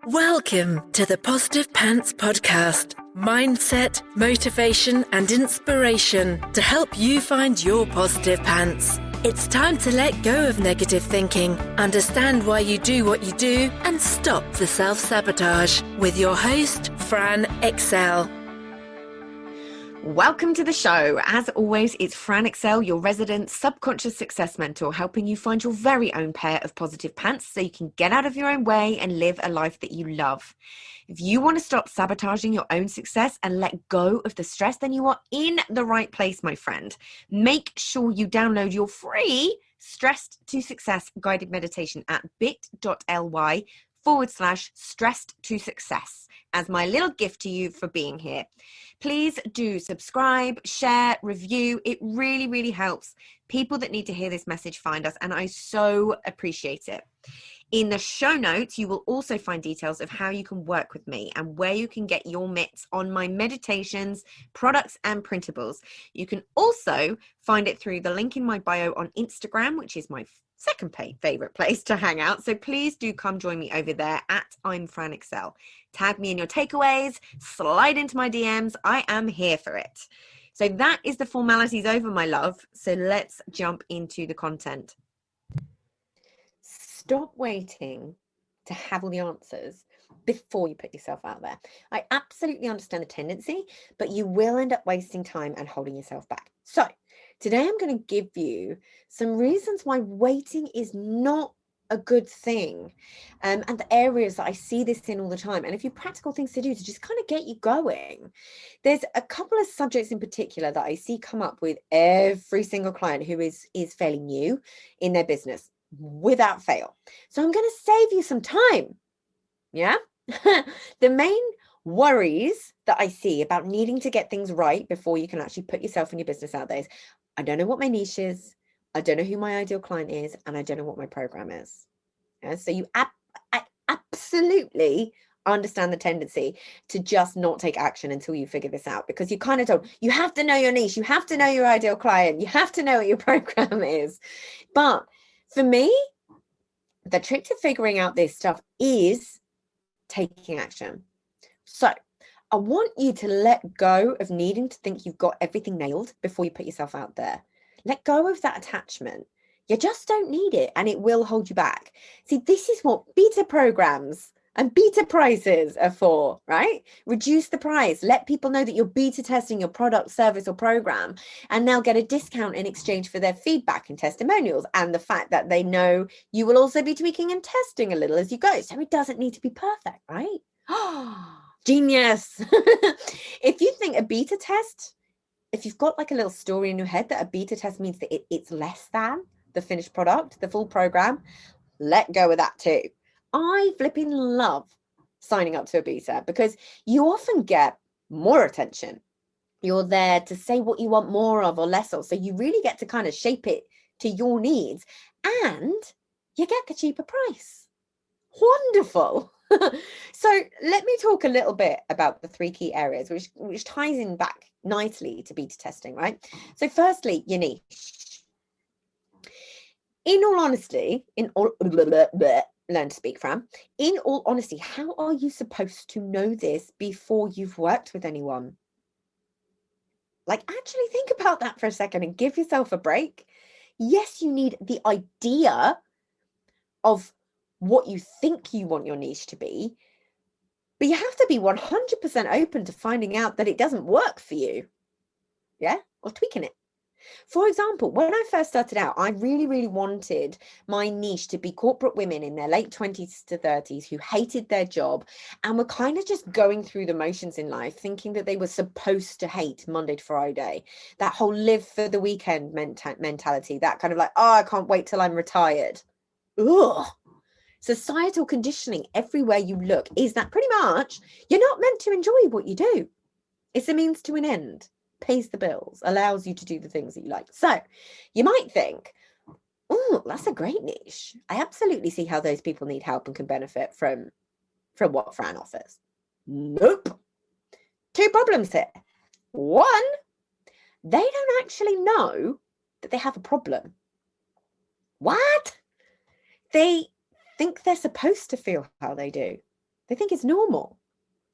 Welcome to the Positive Pants Podcast. Mindset, motivation, and inspiration to help you find your positive pants. It's time to let go of negative thinking, understand why you do what you do, and stop the self-sabotage with your host, Fran Excel. Welcome to the show. As always, it's Fran Excel, your resident subconscious success mentor, helping you find your very own pair of positive pants so you can get out of your own way and live a life that you love. If you want to stop sabotaging your own success and let go of the stress, then you are in the right place, my friend. Make sure you download your free Stressed to Success guided meditation at bit.ly/stressed to success as my little gift to you for being here. Please do subscribe, share, review. It really, really helps people that need to hear this message find us, and I so appreciate it. In the show notes, you will also find details of how you can work with me and where you can get your mitts on my meditations, products, and printables. You can also find it through the link in my bio on Instagram, which is my second favorite place to hang out. So please do come join me over there at I'm Fran Excel. Tag me in your takeaways, slide into my DMs. I am here for it. So that is the formalities over, my love. So let's jump into the content. Stop waiting to have all the answers before you put yourself out there. I absolutely understand the tendency, but you will end up wasting time and holding yourself back. So today I'm going to give you some reasons why waiting is not a good thing, and the areas that I see this in all the time, and a few practical things to do to just kind of get you going. There's a couple of subjects in particular that I see come up with every single client who is fairly new in their business without fail. So I'm going to save you some time. Yeah. The main worries that I see about needing to get things right before you can actually put yourself and your business out there is, I don't know what my niche is, I don't know who my ideal client is, and I don't know what my program is. Yeah? So you absolutely understand the tendency to just not take action until you figure this out, because you kind of don't. You have to know your niche, you have to know your ideal client, you have to know what your program is. But for me, the trick to figuring out this stuff is taking action. So I want you to let go of needing to think you've got everything nailed before you put yourself out there. Let go of that attachment. You just don't need it, and it will hold you back. See, this is what beta programs and beta prices are for, right? Reduce the price. Let people know that you're beta testing your product, service, or program, and they'll get a discount in exchange for their feedback and testimonials, and the fact that they know you will also be tweaking and testing a little as you go. So it doesn't need to be perfect, right? Genius. If you think a beta test, if you've got like a little story in your head that a beta test means that it's less than the finished product, the full program, let go of that too. I flipping love signing up to a beta because you often get more attention. You're there to say what you want more of or less of. So you really get to kind of shape it to your needs, and you get the cheaper price. Wonderful. So let me talk a little bit about the three key areas, which ties in back nicely to beta testing, right? So firstly, your niche. In all honesty, learn to speak, Fran. In all honesty, how are you supposed to know this before you've worked with anyone? Like, actually think about that for a second and give yourself a break. Yes, you need the idea of what you think you want your niche to be, but you have to be 100% open to finding out that it doesn't work for you. Yeah, or tweaking it. For example, when I first started out, I really, really wanted my niche to be corporate women in their late 20s to 30s who hated their job and were kind of just going through the motions in life, thinking that they were supposed to hate Monday to Friday. That whole live for the weekend mentality, that kind of like, oh, I can't wait till I'm retired. Ugh. Societal conditioning everywhere you look is that pretty much you're not meant to enjoy what you do. It's a means to an end. Pays the bills, allows you to do the things that you like. So you might think, oh, that's a great niche. I absolutely see how those people need help and can benefit from what Fran offers. Nope. Two problems here. One, they don't actually know that they have a problem. What? They think they're supposed to feel how they do. They think it's normal.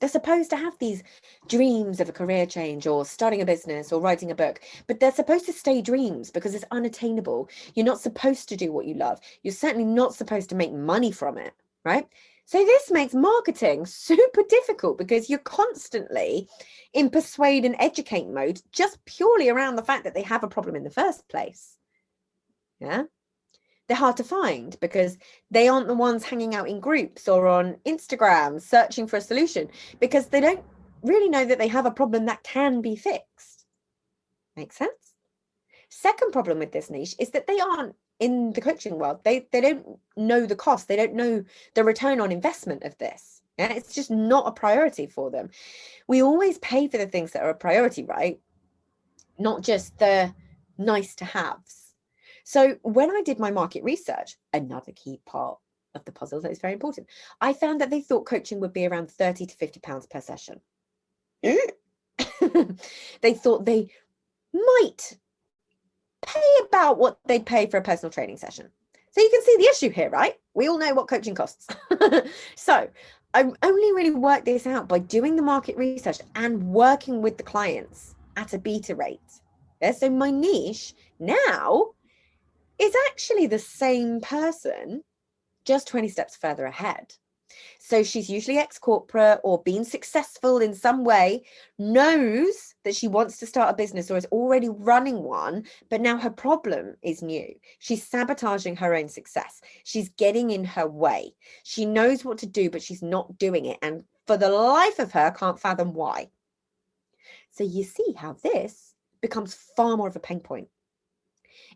They're supposed to have these dreams of a career change or starting a business or writing a book, but they're supposed to stay dreams because it's unattainable. You're not supposed to do what you love. You're certainly not supposed to make money from it, right? So this makes marketing super difficult because you're constantly in persuade and educate mode just purely around the fact that they have a problem in the first place. Yeah. They're hard to find because they aren't the ones hanging out in groups or on Instagram searching for a solution because they don't really know that they have a problem that can be fixed. Make sense? Second problem with this niche is that they aren't in the coaching world. They don't know the cost. They don't know the return on investment of this. Yeah, it's just not a priority for them. We always pay for the things that are a priority, right? Not just the nice to haves. So when I did my market research, another key part of the puzzle that is very important, I found that they thought coaching would be around £30 to £50 per session. They thought they might pay about what they'd pay for a personal training session. So you can see the issue here, right? We all know what coaching costs. So I only really worked this out by doing the market research and working with the clients at a beta rate. Yeah, so my niche now is actually the same person, just 20 steps further ahead. So she's usually ex-corporate or been successful in some way, knows that she wants to start a business or is already running one, but now her problem is new. She's sabotaging her own success. She's getting in her way. She knows what to do, but she's not doing it. And for the life of her, can't fathom why. So you see how this becomes far more of a pain point.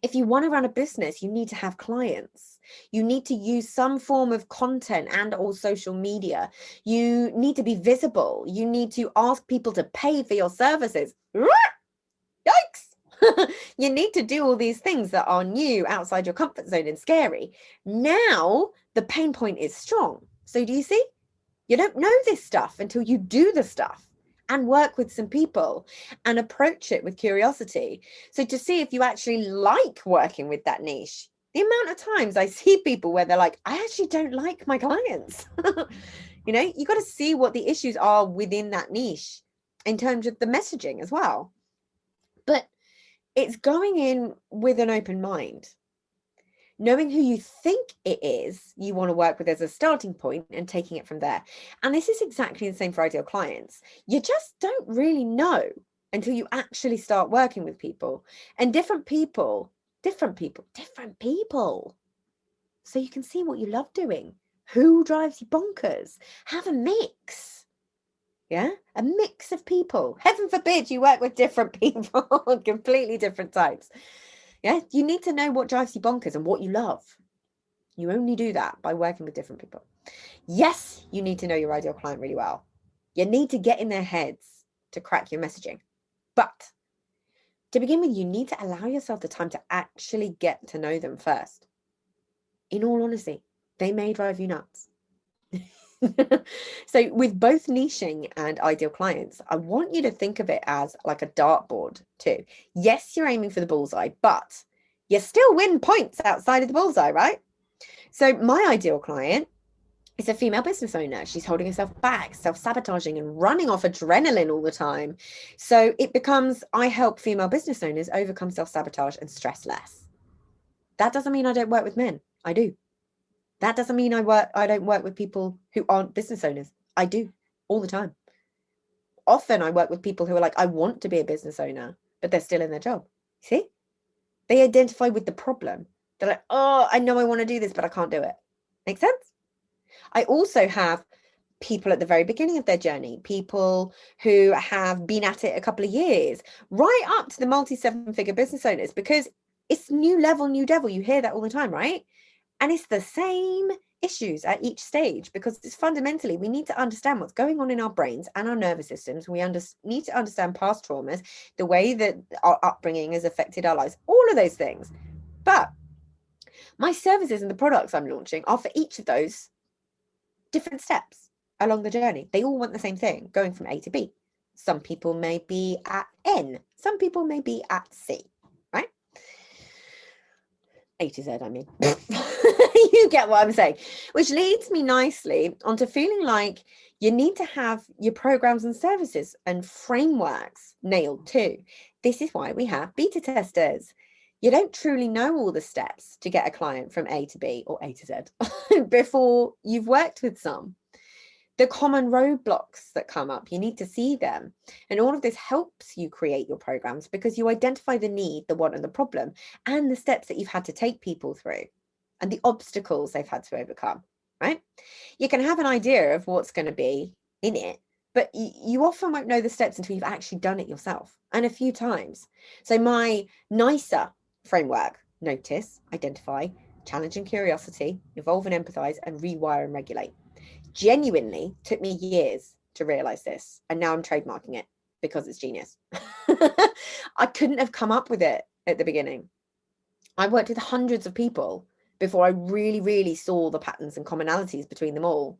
If you want to run a business, you need to have clients. You need to use some form of content and or social media. You need to be visible. You need to ask people to pay for your services. Yikes! You need to do all these things that are new, outside your comfort zone and scary. Now, the pain point is strong. So do you see? You don't know this stuff until you do the stuff and work with some people and approach it with curiosity. So to see if you actually like working with that niche, the amount of times I see people where they're like, I actually don't like my clients. You know, you got to see what the issues are within that niche in terms of the messaging as well. But it's going in with an open mind. Knowing who you think it is you want to work with as a starting point and taking it from there. And this is exactly the same for ideal clients. You just don't really know until you actually start working with people. And different people. So you can see what you love doing. Who drives you bonkers? Have a mix. Yeah, a mix of people. Heaven forbid you work with different people, completely different types. Yeah, you need to know what drives you bonkers and what you love. You only do that by working with different people. Yes, you need to know your ideal client really well. You need to get in their heads to crack your messaging. But to begin with, you need to allow yourself the time to actually get to know them first. In all honesty, they may drive you nuts. So with both niching and ideal clients, I want you to think of it as like a dartboard too. Yes, you're aiming for the bullseye, but you still win points outside of the bullseye, right? So my ideal client is a female business owner. She's holding herself back, self-sabotaging and running off adrenaline all the time. So it becomes, I help female business owners overcome self-sabotage and stress less. That doesn't mean I don't work with men. I do. That doesn't mean I don't work with people who aren't business owners. I do all the time. Often I work with people who are like, I want to be a business owner, but they're still in their job. See? They identify with the problem. They're like, oh, I know I want to do this, but I can't do it. Make sense? I also have people at the very beginning of their journey, people who have been at it a couple of years, right up to the multi-seven-figure business owners, because it's new level, new devil. You hear that all the time, right? And it's the same issues at each stage, because it's fundamentally, we need to understand what's going on in our brains and our nervous systems. We need to understand past traumas, the way that our upbringing has affected our lives, all of those things. But my services and the products I'm launching are for each of those different steps along the journey. They all want the same thing, going from A to B. Some people may be at N, some people may be at C, right? A to Z, I mean. You get what I'm saying, which leads me nicely onto feeling like you need to have your programs and services and frameworks nailed too. This is why we have beta testers. You don't truly know all the steps to get a client from A to B or A to Z before you've worked with some. The common roadblocks that come up, you need to see them. And all of this helps you create your programs because you identify the need, the want, and the problem, and the steps that you've had to take people through and the obstacles they've had to overcome, right? You can have an idea of what's going to be in it, but you often won't know the steps until you've actually done it yourself and a few times. So my nicer framework: notice, identify, challenge and curiosity, evolve and empathize, and rewire and regulate. Genuinely took me years to realize this, and now I'm trademarking it because it's genius. I couldn't have come up with it at the beginning. I worked with hundreds of people before I really saw the patterns and commonalities between them all.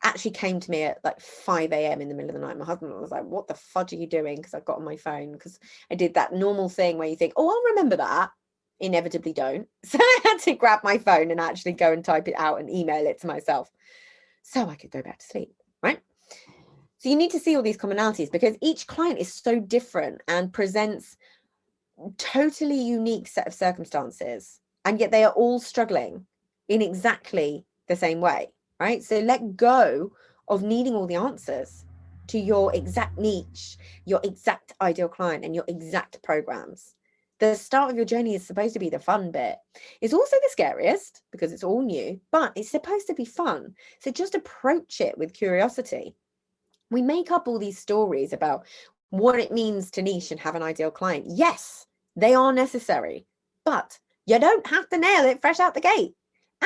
Actually came to me at like 5 a.m. in the middle of the night. My husband was like, what the fudge are you doing? Because I got on my phone, because I did that normal thing where you think, oh, I'll remember that. Inevitably don't. So I had to grab my phone and actually go and type it out and email it to myself so I could go back to sleep, right? So you need to see all these commonalities because each client is so different and presents totally unique set of circumstances, and yet they are all struggling in exactly the same way, right? So let go of needing all the answers to your exact niche, your exact ideal client, and your exact programs. The start of your journey is supposed to be the fun bit. It's also the scariest because it's all new, but it's supposed to be fun. So just approach it with curiosity. We make up all these stories about what it means to niche and have an ideal client. Yes, they are necessary, but you don't have to nail it fresh out the gate.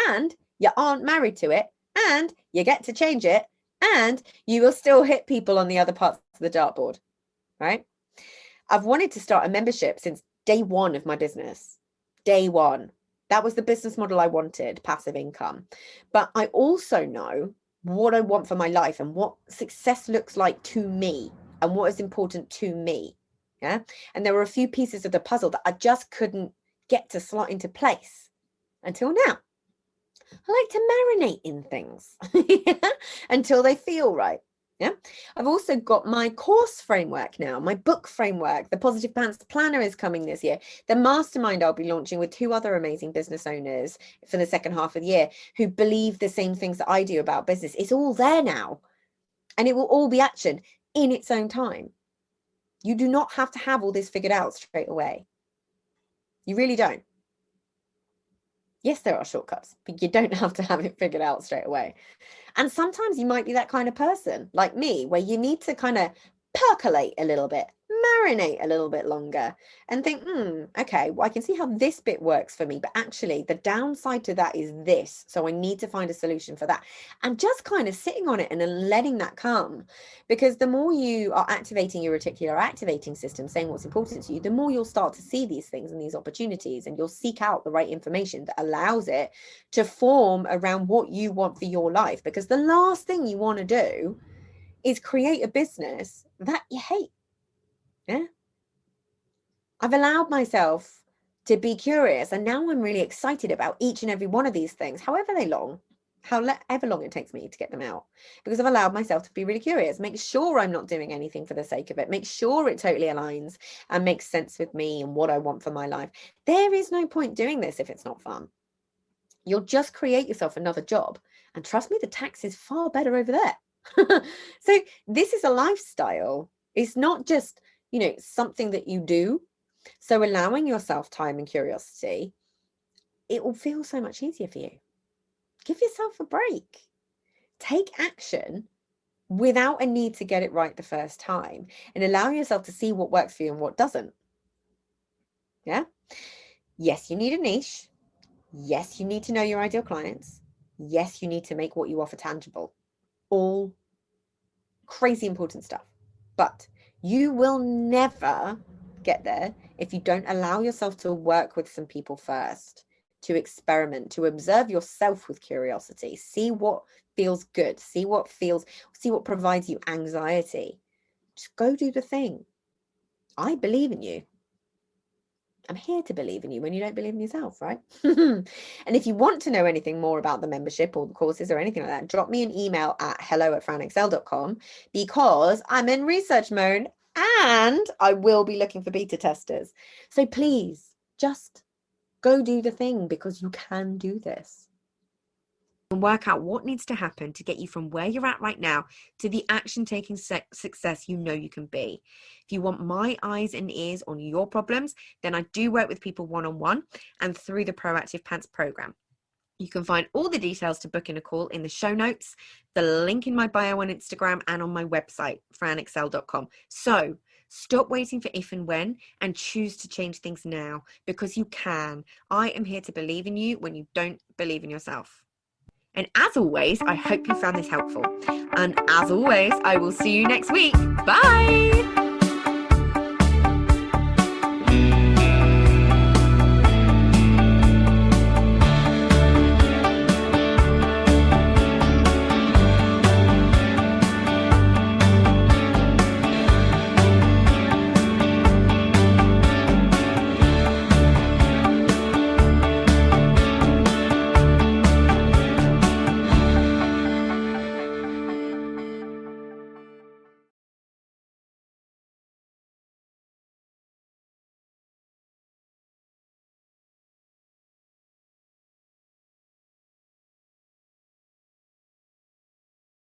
And you aren't married to it, and you get to change it, and you will still hit people on the other parts of the dartboard, right? I've wanted to start a membership since day one of my business. Day one. That was the business model I wanted, passive income. But I also know what I want for my life and what success looks like to me and what is important to me. Yeah. And there were a few pieces of the puzzle that I just couldn't get to slot into place until now. I like to marinate in things until they feel right. Yeah. I've also got my course framework now, my book framework. The Positive Pants Planner is coming this year. The mastermind I'll be launching with 2 other amazing business owners for the second half of the year who believe the same things that I do about business. It's all there now, and it will all be action in its own time. You do not have to have all this figured out straight away. You really don't. Yes, there are shortcuts, but you don't have to have it figured out straight away. And sometimes you might be that kind of person like me, where you need to kind of percolate a little bit, marinate a little bit longer and think, okay, well, I can see how this bit works for me, but actually the downside to that is this. So I need to find a solution for that. And just kind of sitting on it and then letting that come, because the more you are activating your reticular activating system, saying what's important to you, the more you'll start to see these things and these opportunities, and you'll seek out the right information that allows it to form around what you want for your life. Because the last thing you want to do is create a business that you hate. Yeah. I've allowed myself to be curious, and now I'm really excited about each and every one of these things, however long it takes me to get them out, because I've allowed myself to be really curious, make sure I'm not doing anything for the sake of it, make sure it totally aligns and makes sense with me and what I want for my life. There is no point doing this if it's not fun. You'll just create yourself another job, and trust me, the tax is far better over there. So this is a lifestyle. It's not just, something that you do. So allowing yourself time and curiosity, it will feel so much easier for you. Give yourself a break. Take action without a need to get it right the first time, and allow yourself to see what works for you and what doesn't. Yeah. Yes, you need a niche. Yes, you need to know your ideal clients. Yes, you need to make what you offer tangible. All crazy important stuff. But you will never get there if you don't allow yourself to work with some people first, to experiment, to observe yourself with curiosity, see what feels good, see what provides you anxiety. Just go do the thing. I believe in you. I'm here to believe in you when you don't believe in yourself, right? And if you want to know anything more about the membership or the courses or anything like that, drop me an email at hello@franexcel.com, because I'm in research mode and I will be looking for beta testers. So please just go do the thing, because you can do this. And work out what needs to happen to get you from where you're at right now to the action-taking success you know you can be. If you want my eyes and ears on your problems, then I do work with people one-on-one and through the Proactive Pants program. You can find all the details to book in a call in the show notes, the link in my bio on Instagram, and on my website, franexcel.com. So stop waiting for if and when and choose to change things now, because you can. I am here to believe in you when you don't believe in yourself. And as always, I hope you found this helpful. And as always, I will see you next week. Bye!